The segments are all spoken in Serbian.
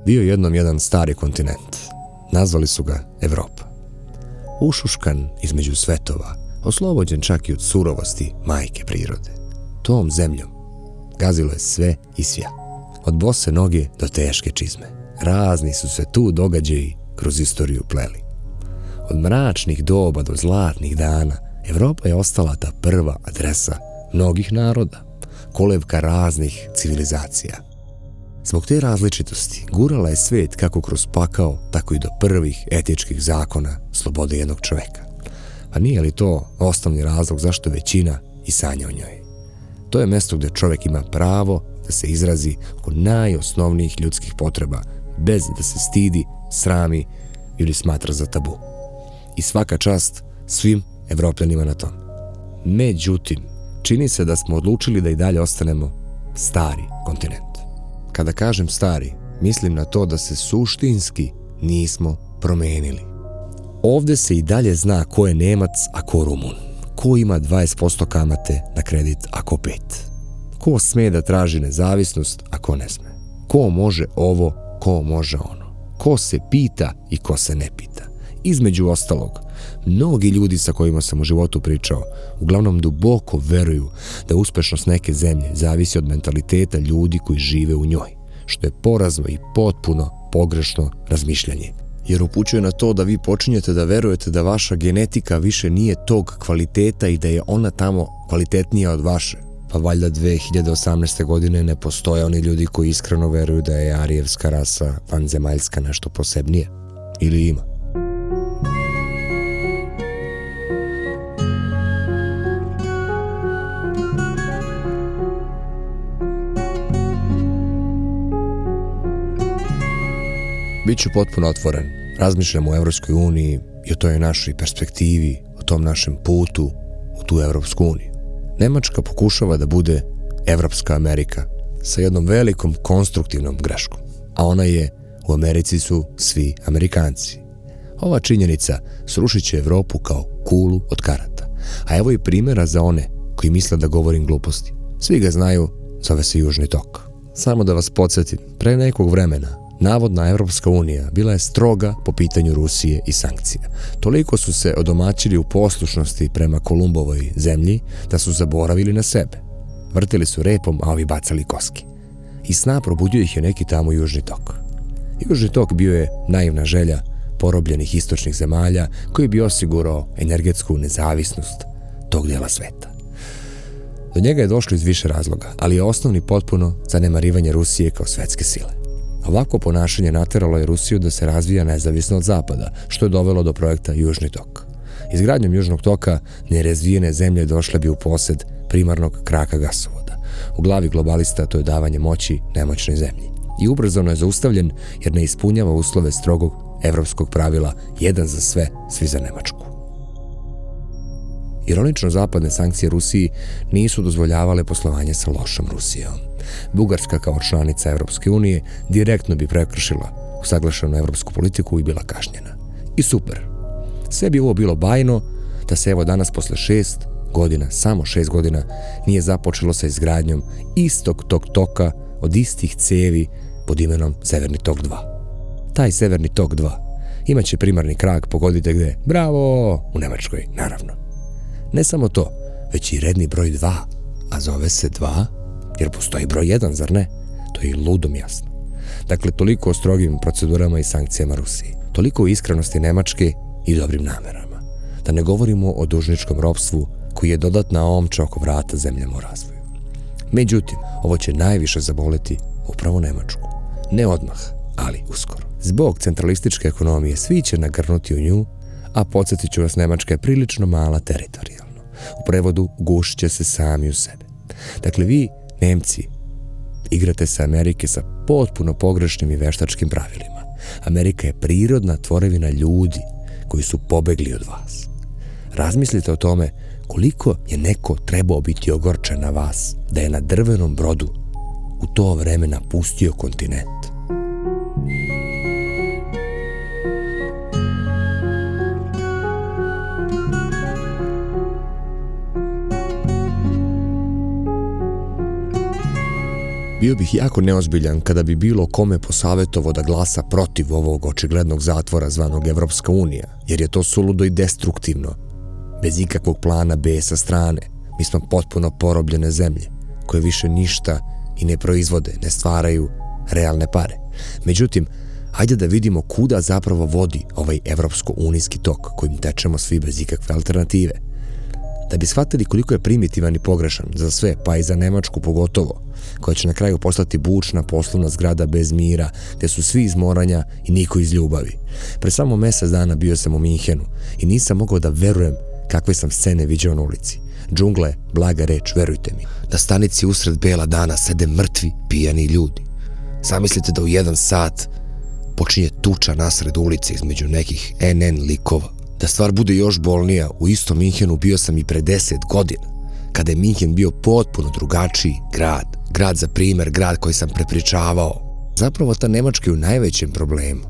bio jednom jedan stari kontinent. Nazvali su ga Evropa. Ušuškan između svetova, oslobođen čak i od surovosti majke prirode. Tom zemljom gazilo je sve i svja. Od bose noge do teške čizme. Razni su se tu događaji kroz istoriju pleli. Od mračnih doba do zlatnih dana, Evropa je ostala ta prva adresa mnogih naroda, kolevka raznih civilizacija. Zbog te različitosti gurala je svet kako kroz pakao, tako i do prvih etičkih zakona slobode jednog čoveka. Pa nije li to osnovni razlog zašto većina i sanja o njoj? To je mesto gdje čovjek ima pravo da se izrazi oko najosnovnijih ljudskih potreba, bez da se stidi, srami ili smatra za tabu. I svaka čast svim Evropljanima na tom. Međutim, čini se da smo odlučili da i dalje ostanemo stari kontinent. Kada kažem stari, mislim na to da se suštinski nismo promenili. Ovdje se i dalje zna ko je Nemac, a ko Rumun. Ko ima 20% kamate na kredit, a ko 5. Ko sme da traži nezavisnost, a ko ne sme. Ko može ovo, ko može ono. Ko se pita i ko se ne pita. Između ostalog, mnogi ljudi sa kojima sam u životu pričao uglavnom duboko veruju da uspešnost neke zemlje zavisi od mentaliteta ljudi koji žive u njoj, što je porazno i potpuno pogrešno razmišljanje. Jer upućuje na to da vi počinjete da verujete da vaša genetika više nije tog kvaliteta i da je ona tamo kvalitetnija od vaše. Pa valjda 2018. godine ne postoje oni ljudi koji iskreno veruju da je arijevska rasa vanzemaljska nešto posebnije. Ili ima? Biću potpuno otvoren. Razmišljam o Evropskoj uniji i o toj našoj perspektivi, o tom našem putu u tu Evropsku uniju. Nemačka pokušava da bude Evropska Amerika sa jednom velikom konstruktivnom greškom, a ona je u Americi su svi Amerikanci. Ova činjenica srušit će Evropu kao kulu od karata, a evo i primjera za one koji misle da govorim gluposti. Svi ga znaju, zove se Južni tok. Samo da vas podsjetim, pre nekog vremena navodna Evropska unija bila je stroga po pitanju Rusije i sankcija. Toliko su se odomaćili u poslušnosti prema Kolumbovoj zemlji da su zaboravili na sebe. Vrtili su repom, a ovi bacali koski. I sna probudio ih je neki tamo Južni tok. Južni tok bio je naivna želja porobljenih istočnih zemalja koji bi osigurao energetsku nezavisnost tog dijela sveta. Do njega je došlo iz više razloga, ali je osnovni potpuno zanemarivanje Rusije kao svetske sile. Ovako ponašanje nateralo je Rusiju da se razvija nezavisno od zapada, što je dovelo do projekta Južni tok. Izgradnjom Južnog toka nerazvijene zemlje došle bi u posjed primarnog kraka gasovoda. U glavi globalista to je davanje moći nemoćnoj zemlji. I ubrzano je zaustavljen jer ne ispunjava uslove strogog evropskog pravila jedan za sve, svi za Nemačku. Ironično, zapadne sankcije Rusiji nisu dozvoljavale poslovanje sa lošom Rusijom. Bugarska kao članica Evropske unije direktno bi prekršila usaglašenu evropsku politiku i bila kažnjena. I super. Sve bi ovo bilo bajno da se evo danas posle 6 godina, samo 6 godina, nije započelo sa izgradnjom istog tog toka od istih cevi pod imenom Severni tok 2. Taj Severni tok 2 imaće primarni krak, pogodite gde? Bravo! U Nemačkoj, naravno. Ne samo to, već i redni broj 2, a zove se 2 jer postoji broj 1, zar ne? To je i ludom jasno. Dakle, toliko o strogim procedurama i sankcijama Rusiji. Toliko o iskrenosti Nemačke i dobrim namerama. Da ne govorimo o dužničkom ropstvu koji je dodatna omča oko vrata zemljama u razvoju. Međutim, ovo će najviše zaboleti upravo Nemačku. Ne odmah, ali uskoro. Zbog centralističke ekonomije svi će nagrnuti u nju, a podsjetit ću vas, Nemačka je prilično mala teritorijalno. U prevodu gušit će se sami u sebe. Dakle, vi, Nemci, igrate se Amerike sa potpuno pogrešnim i veštačkim pravilima. Amerika je prirodna tvorevina ljudi koji su pobegli od vas. Razmislite o tome koliko je neko trebao biti ogorčen na vas da je na drvenom brodu u to vreme napustio kontinent. Bio bih jako neozbiljan kada bi bilo kome posavetovo da glasa protiv ovog očiglednog zatvora zvanog Evropska unija, jer je to suludo i destruktivno. Bez ikakvog plana B sa strane, mi smo potpuno porobljene zemlje, koje više ništa i ne proizvode, ne stvaraju realne pare. Međutim, hajde da vidimo kuda zapravo vodi ovaj evropsko-unijski tok kojim tečemo svi bez ikakve alternative. Da bi shvatili koliko je primitivan i pogrešan za sve, pa i za Nemačku pogotovo, koja će na kraju postati bučna poslovna zgrada bez mira, gde su svi iz moranja i niko iz ljubavi. Pre samo mesec dana bio sam u Minhenu i nisam mogao da verujem kakve sam scene viđao na ulici. Džungla je blaga reč, verujte mi. Na stanici usred bela dana sede mrtvi, pijani ljudi. Zamislite da u 1 sat počinje tuča nasred ulice između nekih NN likova. Da stvar bude još bolnija, u istom Minhenu bio sam i pre 10 godina, kada je Minhen bio potpuno drugačiji grad. Grad za primer, grad koji sam prepričavao. Zapravo ta Nemačka je u najvećem problemu,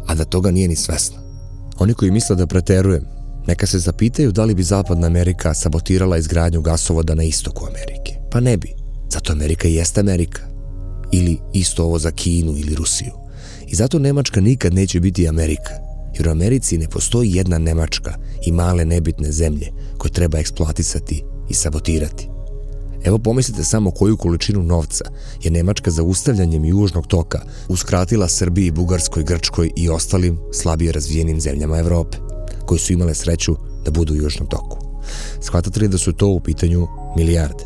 a da toga nije ni svesna. Oni koji misle da preterujem, neka se zapitaju da li bi Zapadna Amerika sabotirala izgradnju gasovoda na istoku Amerike. Pa ne bi, zato Amerika i jeste Amerika. Ili isto ovo za Kinu ili Rusiju. I zato Nemačka nikad neće biti Amerika, jer u Americi ne postoji jedna Nemačka i male nebitne zemlje koje treba eksploatisati i sabotirati. Evo pomislite samo koju količinu novca je Nemačka zaustavljanjem južnog toka uskratila Srbiji, Bugarskoj, Grčkoj i ostalim slabije razvijenim zemljama Evrope, koji su imale sreću da budu u južnom toku. Shvatate li da su to u pitanju milijarde?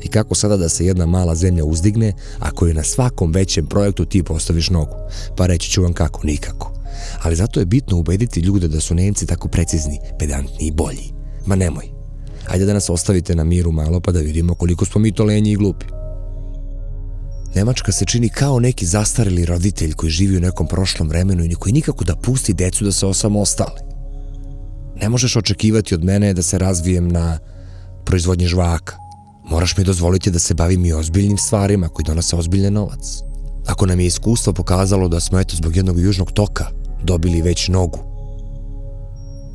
I kako sada da se jedna mala zemlja uzdigne ako je na svakom većem projektu ti postaviš nogu? Pa reći ću vam kako, nikako. Ali zato je bitno ubediti ljude da su Nemci tako precizni, pedantni i bolji. Ma nemoj. Hajde da nas ostavite na miru malo pa da vidimo koliko smo mi to lenji i glupi. Nemačka se čini kao neki zastareli roditelj koji živi u nekom prošlom vremenu i koji nikako da pusti decu da se osamostale. Ne možeš očekivati od mene da se razvijem na proizvodnji žvaka. Moraš mi dozvoliti da se bavim i ozbiljnim stvarima koji donose ozbiljan novac. Ako nam je iskustvo pokazalo da smo zbog jednog južnog toka dobili već nogu,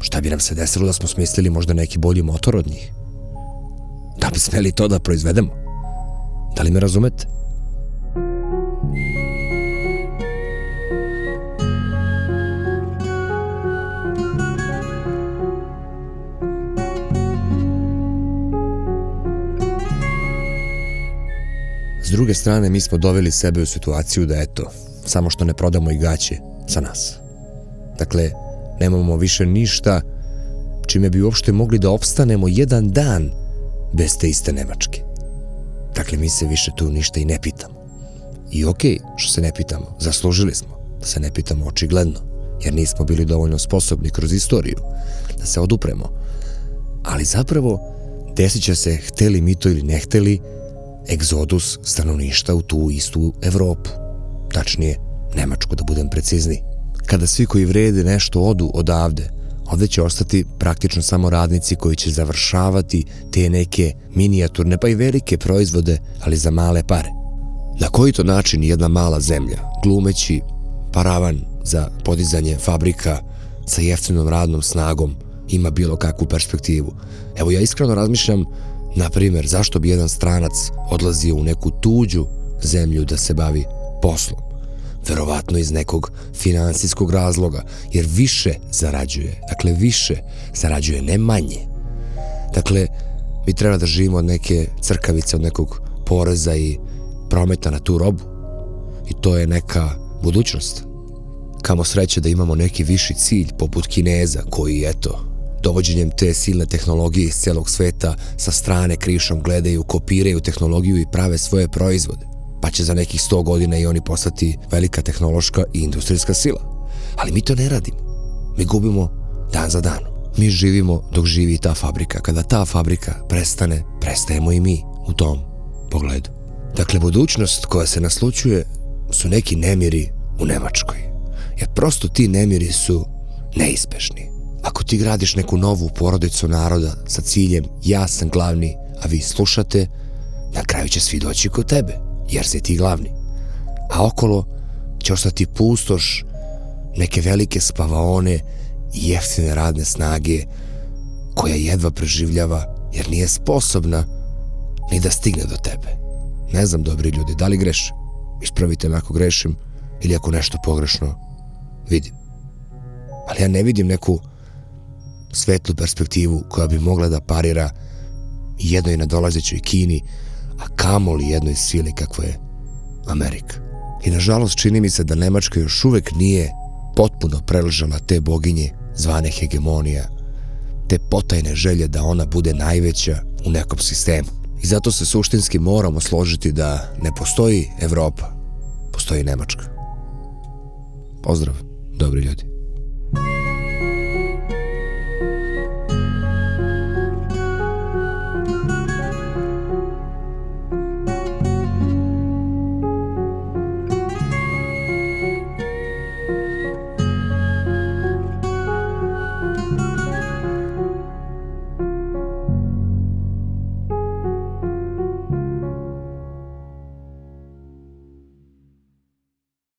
šta bi nam se desilo da smo smislili možda neki bolji motor od njih? Da bi smeli to da proizvedemo? Da li me razumete? S druge strane, mi smo doveli sebe u situaciju da samo što ne prodamo i gaće za nas. Dakle, nemamo više ništa čime bi uopšte mogli da opstanemo jedan dan bez te iste Nemačke. Dakle, mi se više tu ništa i ne pitamo. I okej, što se ne pitamo, zaslužili smo da se ne pitamo očigledno, jer nismo bili dovoljno sposobni kroz istoriju da se odupremo. Ali zapravo, desit će se, hteli mi to ili ne hteli, egzodus stanovništva u tu istu Evropu. Tačnije, Nemačku, da budem precizniji. Kada svi koji vrede nešto odu odavde, ovde će ostati praktično samo radnici koji će završavati te neke minijaturne pa i velike proizvode, ali za male pare. Na koji to način jedna mala zemlja, glumeći paravan za podizanje fabrika sa jeftinom radnom snagom, ima bilo kakvu perspektivu? Evo, ja iskreno razmišljam, na primjer, zašto bi jedan stranac odlazio u neku tuđu zemlju da se bavi poslom? Verovatno iz nekog finansijskog razloga, jer više zarađuje. Dakle, više zarađuje, ne manje. Dakle, mi treba da živimo od neke crkavice, od nekog poreza i prometa na tu robu. I to je neka budućnost. Kamo sreće da imamo neki viši cilj, poput Kineza, koji, dovođenjem te silne tehnologije iz celog sveta sa strane krišom gledaju, kopiraju tehnologiju i prave svoje proizvode. Pa će za nekih 100 godina i oni postati velika tehnološka i industrijska sila. Ali mi to ne radimo. Mi gubimo dan za danom. Mi živimo dok živi ta fabrika. Kada ta fabrika prestane, prestajemo i mi u tom pogledu. Dakle, budućnost koja se naslućuje su neki nemiri u Nemačkoj. Jer prosto ti nemiri su neizbešni. Ako ti gradiš neku novu porodicu naroda sa ciljem ja sam glavni, a vi slušate, na kraju će svi doći kod tebe, jer si ti glavni. A okolo će ostati pustoš, neke velike spavaone i jeftine radne snage koja jedva preživljava jer nije sposobna ni da stigne do tebe. Ne znam, dobri ljudi, da li grešim? Ispravite me ako grešim ili ako nešto pogrešno vidim. Ali ja ne vidim neku svetlu perspektivu koja bi mogla da parira jednoj nadolazećoj Kini, a kamoli jednoj sili kakva je Amerika. I nažalost čini mi se da Nemačka još uvek nije potpuno preležala te boginje zvane hegemonija, te potajne želje da ona bude najveća u nekom sistemu. I zato se suštinski moramo složiti da ne postoji Evropa, postoji Nemačka. Pozdrav, dobri ljudi.